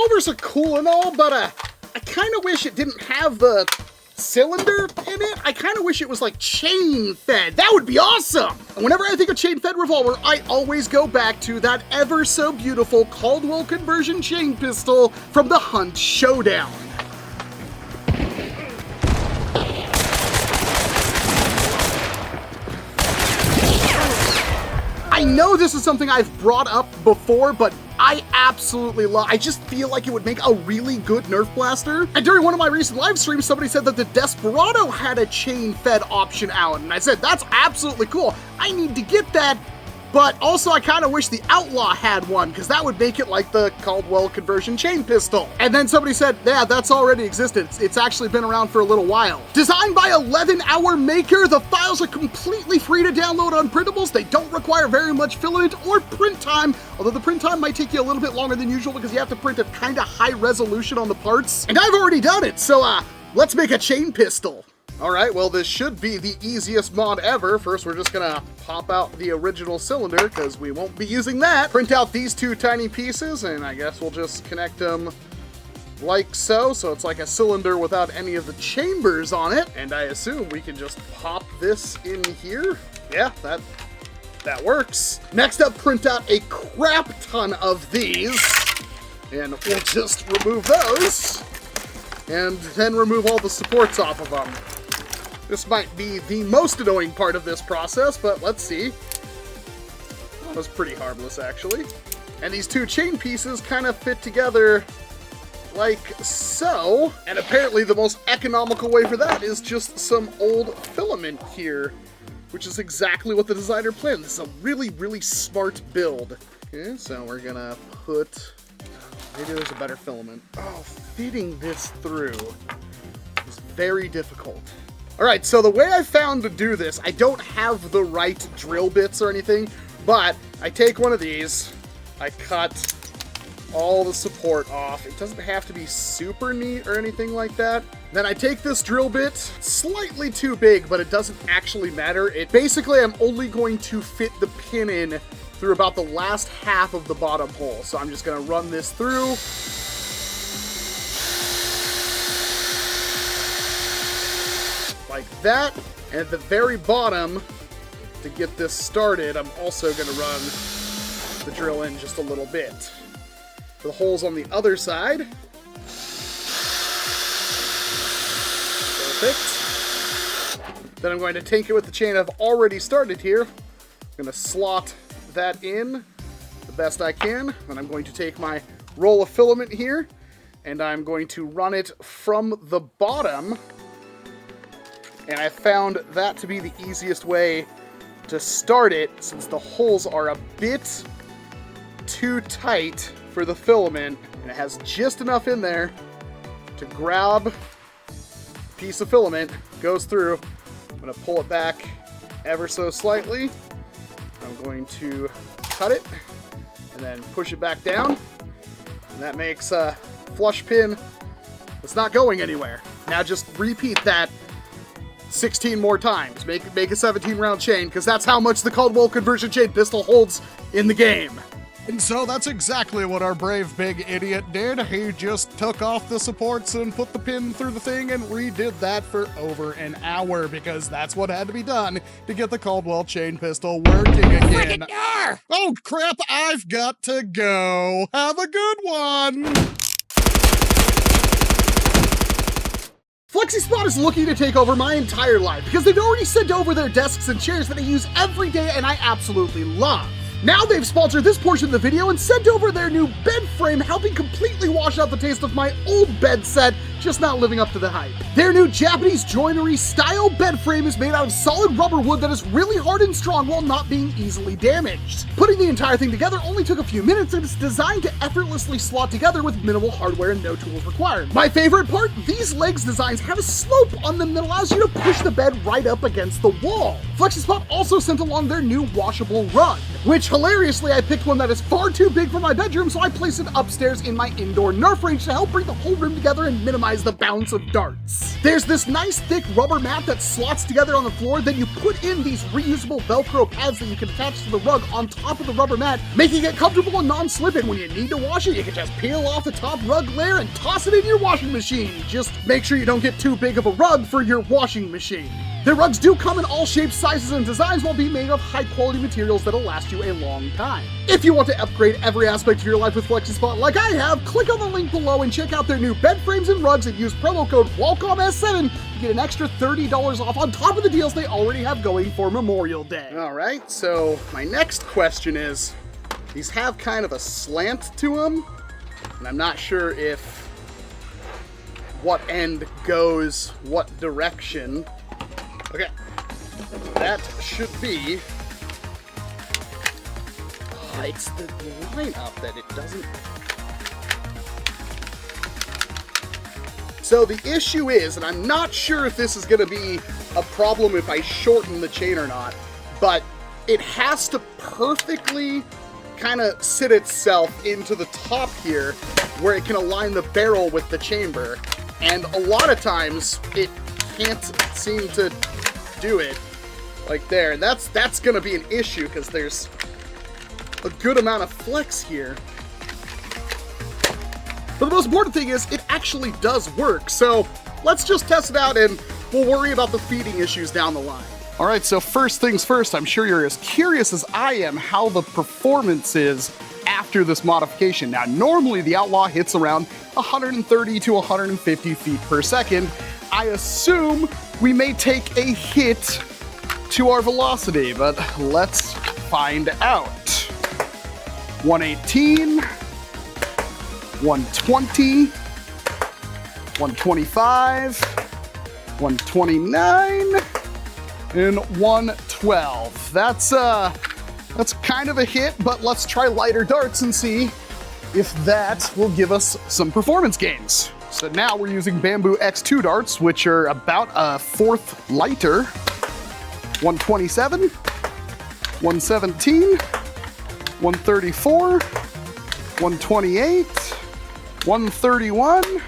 Revolvers are cool and all, but I kind of wish it didn't have the cylinder in it. I kind of wish it was like chain fed. That would be awesome. And whenever I think of chain fed revolver, I always go back to that ever so beautiful Caldwell Conversion Chain Pistol from the Hunt Showdown. I know this is something I've brought up before, but I absolutely love. I just feel like it would make a really good Nerf blaster. And during one of my recent live streams, somebody said that the Desperado had a chain-fed option out, and I said, that's absolutely cool. I need to get that, but also I kind of wish the Outlaw had one, because that would make it like the Caldwell Conversion Chain Pistol. And then somebody said, yeah, that's already existed. It's actually been around for a little while. Designed by 11 Hour Maker, the files are completely free to download on printables. They don't require very much filament or print time, although the print time might take you a little bit longer than usual because you have to print at kind of high resolution on the parts. And I've already done it, so let's make a chain pistol. All right, well, this should be the easiest mod ever. First, we're just gonna pop out the original cylinder because we won't be using that. Print out these two tiny pieces, and I guess we'll just connect them like so. So it's like a cylinder without any of the chambers on it. And I assume we can just pop this in here. Yeah, that works. Next up, print out a crap ton of these. And we'll just remove those. And then remove all the supports off of them. This might be the most annoying part of this process, but let's see. That was pretty harmless, actually. And these two chain pieces kind of fit together like so. And apparently the most economical way for that is just some old filament here, which is exactly what the designer planned. This is a really, really smart build. Okay, so we're gonna put, maybe there's a better filament. Oh, fitting this through is very difficult. All right, so the way I found to do this, I don't have the right drill bits or anything, but I take one of these, I cut all the support off. It doesn't have to be super neat or anything like that. Then I take this drill bit, slightly too big, but it doesn't actually matter. Basically, I'm only going to fit the pin in through about the last half of the bottom hole. So I'm just gonna run this through. Like that, and at the very bottom, to get this started, I'm also going to run the drill in just a little bit. For the holes on the other side. Perfect. Then I'm going to take it with the chain I've already started here. I'm going to slot that in the best I can. Then I'm going to take my roll of filament here, and I'm going to run it from the bottom. And I found that to be the easiest way to start it, since the holes are a bit too tight for the filament, and it has just enough in there to grab a piece of filament, goes through. I'm going to pull it back ever so slightly. I'm going to cut it, and then push it back down. And that makes a flush pin that's not going anywhere. Now just repeat that 16 more times. Make a 17-round chain, because that's how much the Caldwell Conversion Chain Pistol holds in the game. And so that's exactly what our brave big idiot did. He just took off the supports and put the pin through the thing and redid that for over an hour, because that's what had to be done to get the Caldwell Chain Pistol working again. Oh crap, I've got to go. Have a good one. FlexiSpot is looking to take over my entire life because they've already sent over their desks and chairs that I use every day and I absolutely love. Now they've sponsored this portion of the video and sent over their new bed frame, helping completely wash out the taste of my old bed set, just not living up to the hype. Their new Japanese Joinery style bed frame is made out of solid rubber wood that is really hard and strong while not being easily damaged. Putting the entire thing together only took a few minutes, and it's designed to effortlessly slot together with minimal hardware and no tools required. My favorite part, these legs designs have a slope on them that allows you to push the bed right up against the wall. FlexiSpot also sent along their new washable rug, which hilariously I picked one that is far too big for my bedroom, so I placed it upstairs in my indoor Nerf range to help bring the whole room together and minimize minimize the bounce of darts. There's this nice thick rubber mat that slots together on the floor, then you put in these reusable Velcro pads that you can attach to the rug on top of the rubber mat, making it comfortable and non-slipping. When you need to wash it, you can just peel off the top rug layer and toss it in your washing machine. Just make sure you don't get too big of a rug for your washing machine. Their rugs do come in all shapes, sizes, and designs while being made of high-quality materials that'll last you a long time. If you want to upgrade every aspect of your life with FlexiSpot like I have, click on the link below and check out their new bed frames and rugs and use promo code Walcom S7 to get an extra $30 off on top of the deals they already have going for Memorial Day. All right, so my next question is, these have kind of a slant to them, and I'm not sure if what end goes what direction. Okay, that should be, it's the line up that it doesn't. So the issue is, and I'm not sure if this is gonna be a problem if I shorten the chain or not, but it has to perfectly kind of sit itself into the top here where it can align the barrel with the chamber. And a lot of times it can't seem to do it like there, and that's gonna be an issue because there's a good amount of flex here. But the most important thing is it actually does work, so let's just test it out and we'll worry about the feeding issues down the line. All right, so first things first, I'm sure you're as curious as I am how the performance is after this modification. Now, normally the Outlaw hits around 130 to 150 feet per second. I assume we may take a hit to our velocity, but let's find out. 118, 120, 125, 129, and 112. That's kind of a hit, but let's try lighter darts and see if that will give us some performance gains. So now we're using Bamboo X2 darts, which are about a fourth lighter. 127, 117, 134, 128, 131.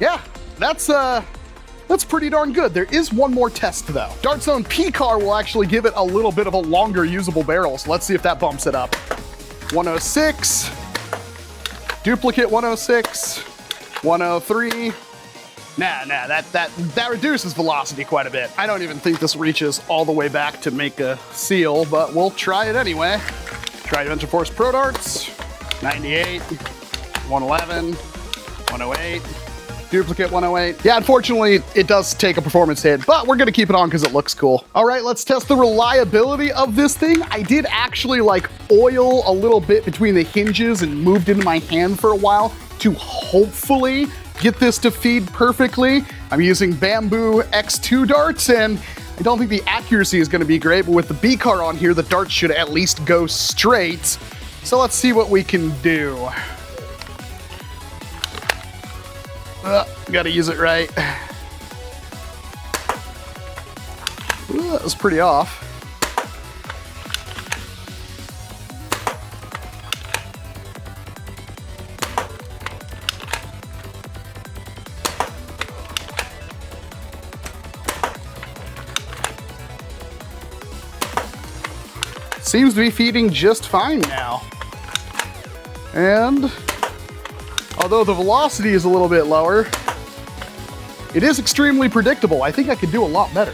Yeah, that's pretty darn good. There is one more test though. Dart Zone P-Car will actually give it a little bit of a longer usable barrel, so let's see if that bumps it up. 106, duplicate 106, 103. Nah, that reduces velocity quite a bit. I don't even think this reaches all the way back to make a seal, but we'll try it anyway. Try Adventure Force Pro Darts, 98, 111, 108, duplicate 108. Yeah, unfortunately, it does take a performance hit, but we're gonna keep it on because it looks cool. All right, let's test the reliability of this thing. I did actually like oil a little bit between the hinges and moved into my hand for a while to hopefully get this to feed perfectly. I'm using Bamboo X2 darts, and I don't think the accuracy is gonna be great, but with the B-Car on here, the darts should at least go straight. So let's see what we can do. Gotta use it right. Ooh, that was pretty off. Seems to be feeding just fine now. And although the velocity is a little bit lower, it is extremely predictable. I think I could do a lot better.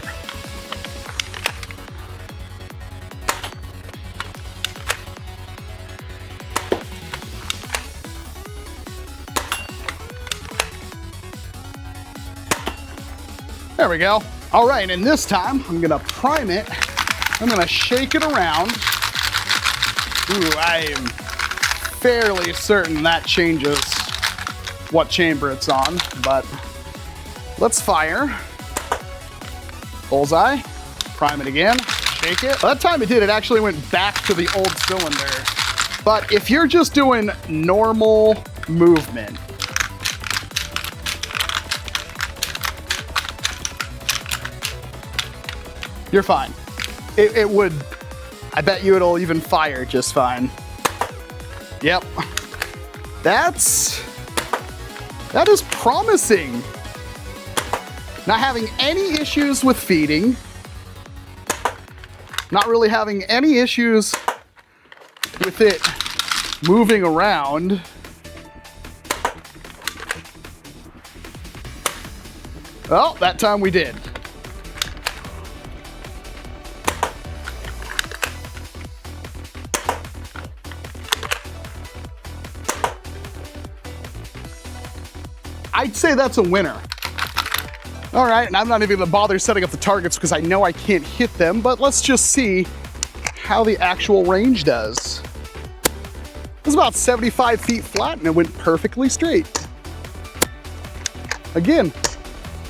There we go. All right, and this time I'm gonna prime it. I'm gonna shake it around. Ooh, I am fairly certain that changes what chamber it's on, but let's fire. Bullseye, prime it again, shake it. By the time it did, it actually went back to the old cylinder. But if you're just doing normal movement, you're fine. It would, I bet you it'll even fire just fine. Yep. That's That is promising. Not having any issues with feeding. Not really having any issues with it moving around. Well, that time we did. I'd say that's a winner. All right, and I'm not even gonna bother setting up the targets because I know I can't hit them, but let's just see how the actual range does. It was about 75 feet flat and it went perfectly straight. Again,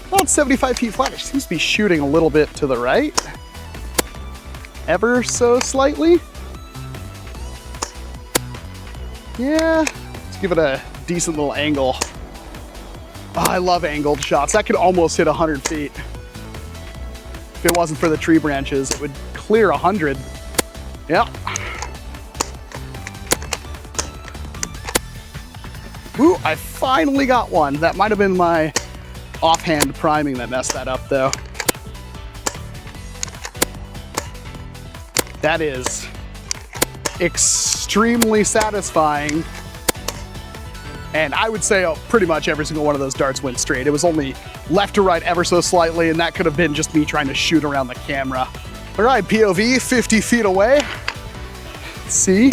about 75 feet flat. It seems to be shooting a little bit to the right. Ever so slightly. Yeah, let's give it a decent little angle. Oh, I love angled shots. That could almost hit 100 feet. If it wasn't for the tree branches, it would clear 100. Yep. Ooh, I finally got one. That might have been my offhand priming that messed that up though. That is extremely satisfying. And I would say pretty much every single one of those darts went straight. It was only left to right ever so slightly, and that could have been just me trying to shoot around the camera. All right, POV, 50 feet away. Let's see.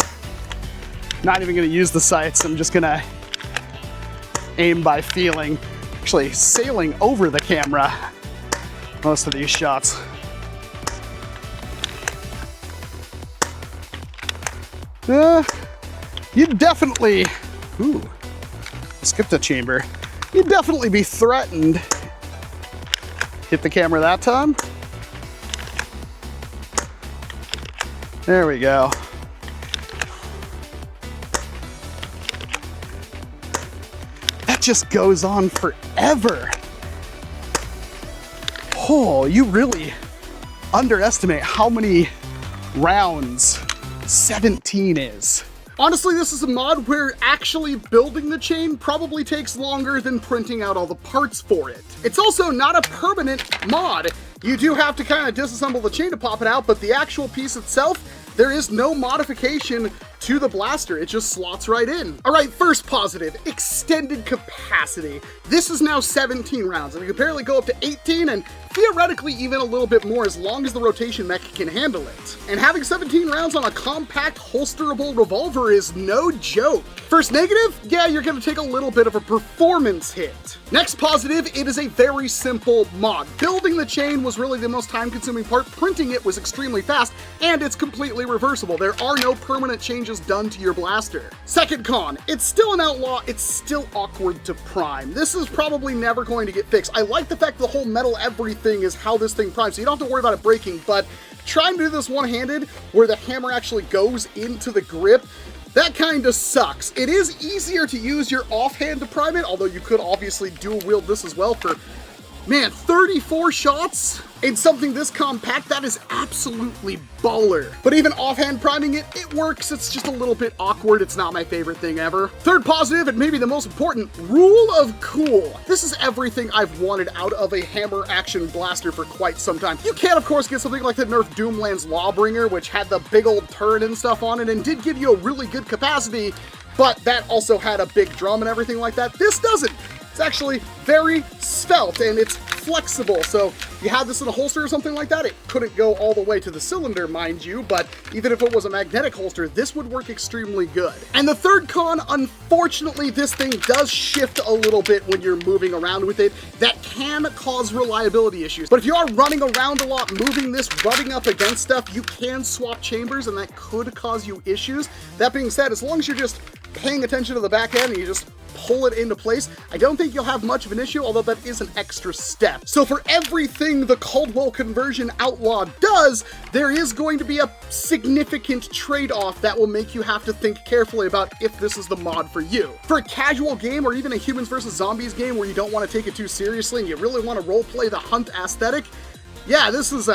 Not even gonna use the sights. I'm just gonna aim by feeling. Actually sailing over the camera most of these shots. You'd definitely, ooh, skipped a chamber. You'd definitely be threatened. Hit the camera that time. There we go. That just goes on forever. Oh, you really underestimate how many rounds 17 is. Honestly, this is a mod where actually building the chain probably takes longer than printing out all the parts for it. It's also not a permanent mod. You do have to kind of disassemble the chain to pop it out, but the actual piece itself, there is no modification to the blaster. It just slots right in. All right, first positive, extended capacity. This is now 17 rounds, and it can apparently go up to 18 and theoretically even a little bit more as long as the rotation mech can handle it. And having 17 rounds on a compact holsterable revolver is no joke. First negative, yeah, you're gonna take a little bit of a performance hit. Next positive, it is a very simple mod. Building the chain was really the most time-consuming part. Printing it was extremely fast, and it's completely reversible. There are no permanent changes done to your blaster. Second con, it's still an outlaw, it's still awkward to prime. This is probably never going to get fixed. I like the fact the whole metal everything is how this thing primes, so you don't have to worry about it breaking, but trying to do this one-handed where the hammer actually goes into the grip, that kind of sucks. It is easier to use your offhand to prime it, although you could obviously dual wield this as well for, man, 34 shots in something this compact. That is absolutely baller. But even offhand priming it, it works. It's just a little bit awkward. It's not my favorite thing ever. Third positive, and maybe the most important, rule of cool. This is everything I've wanted out of a hammer action blaster for quite some time. You can, of course, get something like the NERF Doomland's Lawbringer, which had the big old turret and stuff on it and did give you a really good capacity, but that also had a big drum and everything like that. This doesn't. It's actually very svelte and it's flexible, so you have this in a holster or something like that, it couldn't go all the way to the cylinder, mind you, but even if it was a magnetic holster, this would work extremely good. And the third con, unfortunately, this thing does shift a little bit when you're moving around with it. That can cause reliability issues. But if you are running around a lot, moving this, rubbing up against stuff, you can swap chambers and that could cause you issues. That being said, as long as you're just paying attention to the back end and you just pull it into place, I don't think you'll have much of an issue, although that is an extra step. So for everything the Caldwell Conversion Outlaw does, there is going to be a significant trade-off that will make you have to think carefully about if this is the mod for you. For a casual game or even a humans versus zombies game where you don't want to take it too seriously and you really want to roleplay the hunt aesthetic, Yeah, this is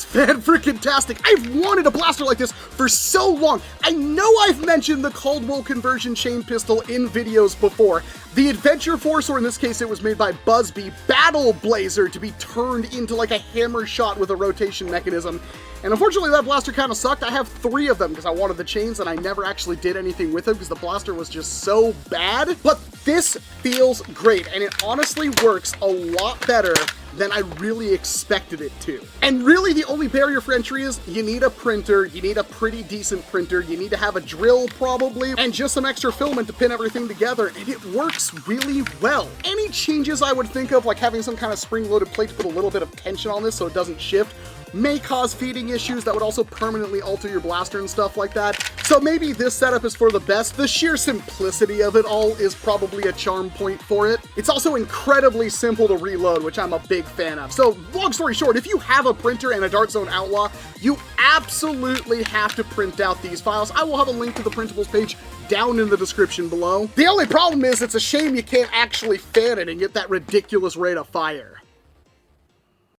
fan-freaking-tastic. I've wanted a blaster like this for so long. I know I've mentioned the Caldwell Conversion Chain Pistol in videos before. The Adventure Force, or in this case it was made by Busby, Battle Blazer to be turned into like a hammer shot with a rotation mechanism. And unfortunately that blaster kind of sucked. I have 3 of them because I wanted the chains and I never actually did anything with them because the blaster was just so bad. But this feels great and it honestly works a lot better than I really expected it to. And really the only barrier for entry is you need a printer, you need a pretty decent printer, you need to have a drill probably, and just some extra filament to pin everything together, and it works really well. Any changes I would think of, like having some kind of spring-loaded plate to put a little bit of tension on this so it doesn't shift, may cause feeding issues that would also permanently alter your blaster and stuff like that. So maybe this setup is for the best. The sheer simplicity of it all is probably a charm point for it. It's also incredibly simple to reload, which I'm a big fan of. So long story short, if you have a printer and a Dart Zone Outlaw, you absolutely have to print out these files. I will have a link to the printables page down in the description below. The only problem is it's a shame you can't actually fan it and get that ridiculous rate of fire.